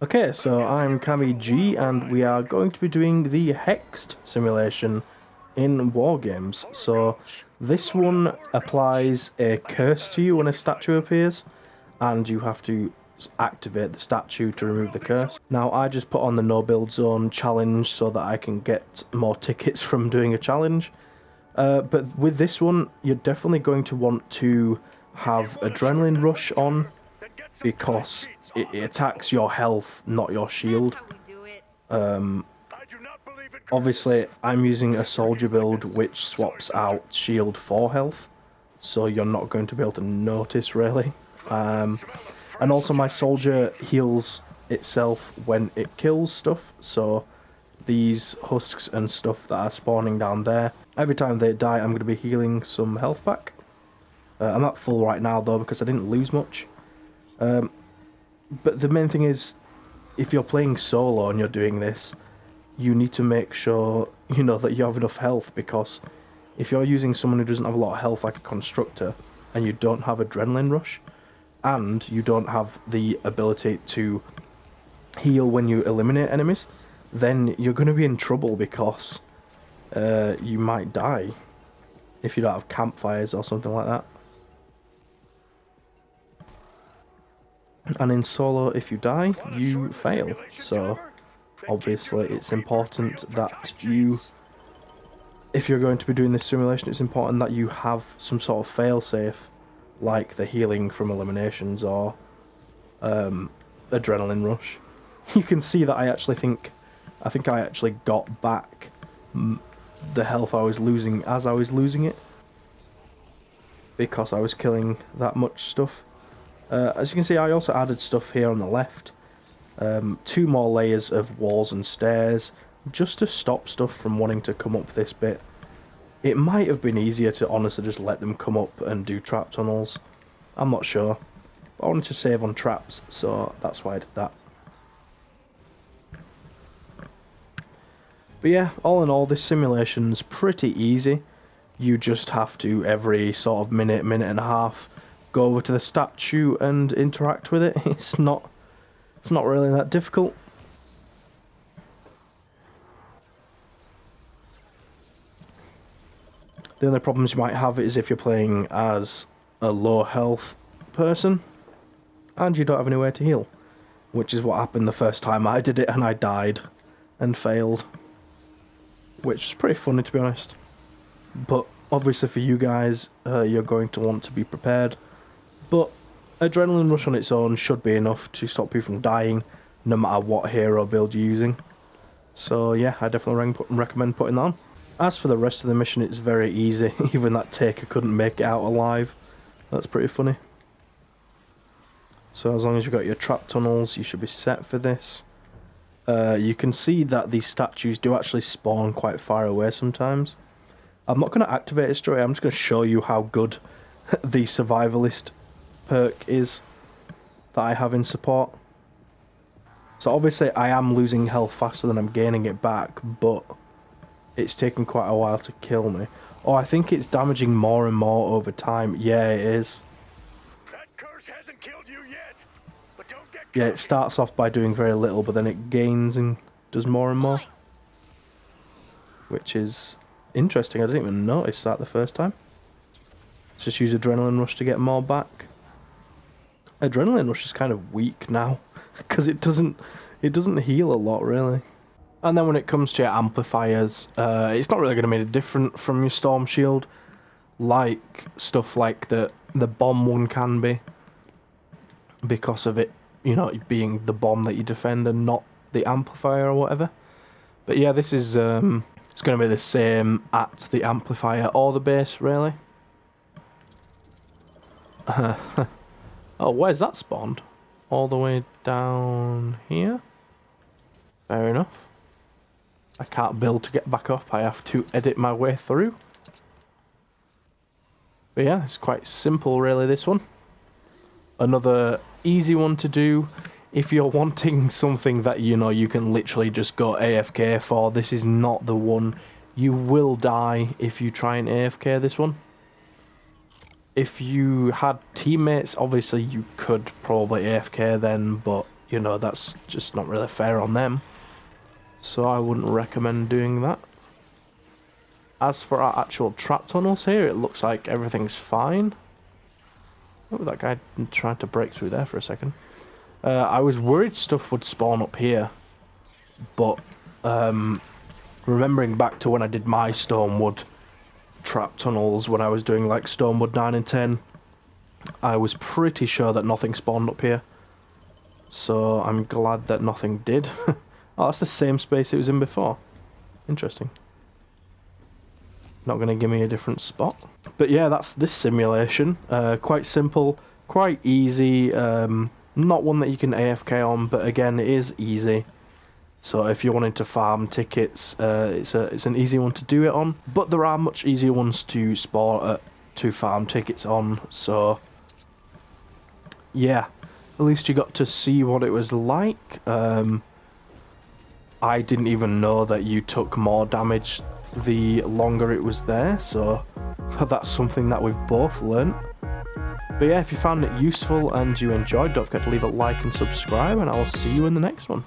Okay, so I'm CammyG and we are going to be doing the Hexed simulation in Wargames. So this one applies a curse to you when a statue appears, and you have to activate the statue to remove the curse. Now I just put on the no build zone challenge so that I can get more tickets from doing a challenge. But with this one, you're definitely going to want to have Adrenaline Rush on, because it attacks your health, not your shield. Obviously, I'm using a soldier build which swaps out shield for health, so you're not going to be able to notice really. And also my soldier heals itself when it kills stuff, so these husks and stuff that are spawning down there, every time they die I'm going to be healing some health back. I'm at full right now though because I didn't lose much. But the main thing is, if you're playing solo and you're doing this, you need to make sure, you know, that you have enough health, because if you're using someone who doesn't have a lot of health like a constructor, and you don't have Adrenaline Rush, and you don't have the ability to heal when you eliminate enemies, then you're going to be in trouble, because you might die if you don't have campfires or something like that. And in solo, if you die, you fail. So obviously it's important that you, if you're going to be doing this simulation, it's important that you have some sort of failsafe, like the healing from eliminations or Adrenaline Rush. You can see that I think I actually got back the health I was losing as I was losing it, because I was killing that much stuff. As you can see, I also added stuff here on the left. 2 more layers of walls and stairs, just to stop stuff from wanting to come up this bit. It might have been easier to honestly just let them come up and do trap tunnels. I'm not sure. But I wanted to save on traps, so that's why I did that. But yeah, all in all, this simulation's pretty easy. You just have to, every sort of minute and a half, go over to the statue and interact with it. It's not really that difficult. The only problems you might have is if you're playing as a low health person and you don't have anywhere to heal, which is what happened the first time I did it, and I died and failed, which is pretty funny to be honest. But obviously for you guys, you're going to want to be prepared. But Adrenaline Rush on its own should be enough to stop you from dying, no matter what hero build you're using. So yeah, I definitely recommend putting that on. As for the rest of the mission, it's very easy. Even that taker couldn't make it out alive. That's pretty funny. So as long as you've got your trap tunnels, you should be set for this. You can see that these statues do actually spawn quite far away sometimes. I'm not going to activate it straight away, I'm just going to show you how good the survivalist perk is that I have in support. So obviously I am losing health faster than I'm gaining it back, but it's taken quite a while to kill me. Oh, I think it's damaging more and more over time. Yeah, it is. That curse hasn't killed you yet, but don't get yeah, it starts off by doing very little, but then it gains and does more and more, which is interesting. I didn't even notice that the first time. Let's just use Adrenaline Rush to get more back. Adrenaline Rush is kind of weak now, because it doesn't heal a lot really. And then when it comes to your amplifiers, it's not really going to make it different from your Storm Shield, like stuff like the bomb one can be, because of it, you know, being the bomb that you defend and not the amplifier or whatever. But yeah, this is it's going to be the same at the amplifier or the base really. Oh, where's that spawned? All the way down here? Fair enough. I can't build to get back up, I have to edit my way through. But yeah, it's quite simple really, this one. Another easy one to do if you're wanting something that, you know, you can literally just go AFK for. This is not the one. You will die if you try and AFK this one. If you had teammates, obviously you could probably AFK then, but you know, that's just not really fair on them. So I wouldn't recommend doing that. As for our actual trap tunnels here, it looks like everything's fine. Oh, that guy tried to break through there for a second. I was worried stuff would spawn up here, but remembering back to when I did my Stonewood trap tunnels, when I was doing like Stonewood 9 and 10, I was pretty sure that nothing spawned up here. So I'm glad that nothing did. Oh, that's the same space it was in before. Interesting. Not going to give me a different spot. But yeah, that's this simulation. Quite simple, quite easy. Not one that you can AFK on, but again, it is easy. So if you're wanting to farm tickets, it's an easy one to do it on. But there are much easier ones to spawn to farm tickets on. So yeah, at least you got to see what it was like. I didn't even know that you took more damage the longer it was there, so that's something that we've both learnt. But yeah, if you found it useful and you enjoyed, don't forget to leave a like and subscribe, and I'll see you in the next one.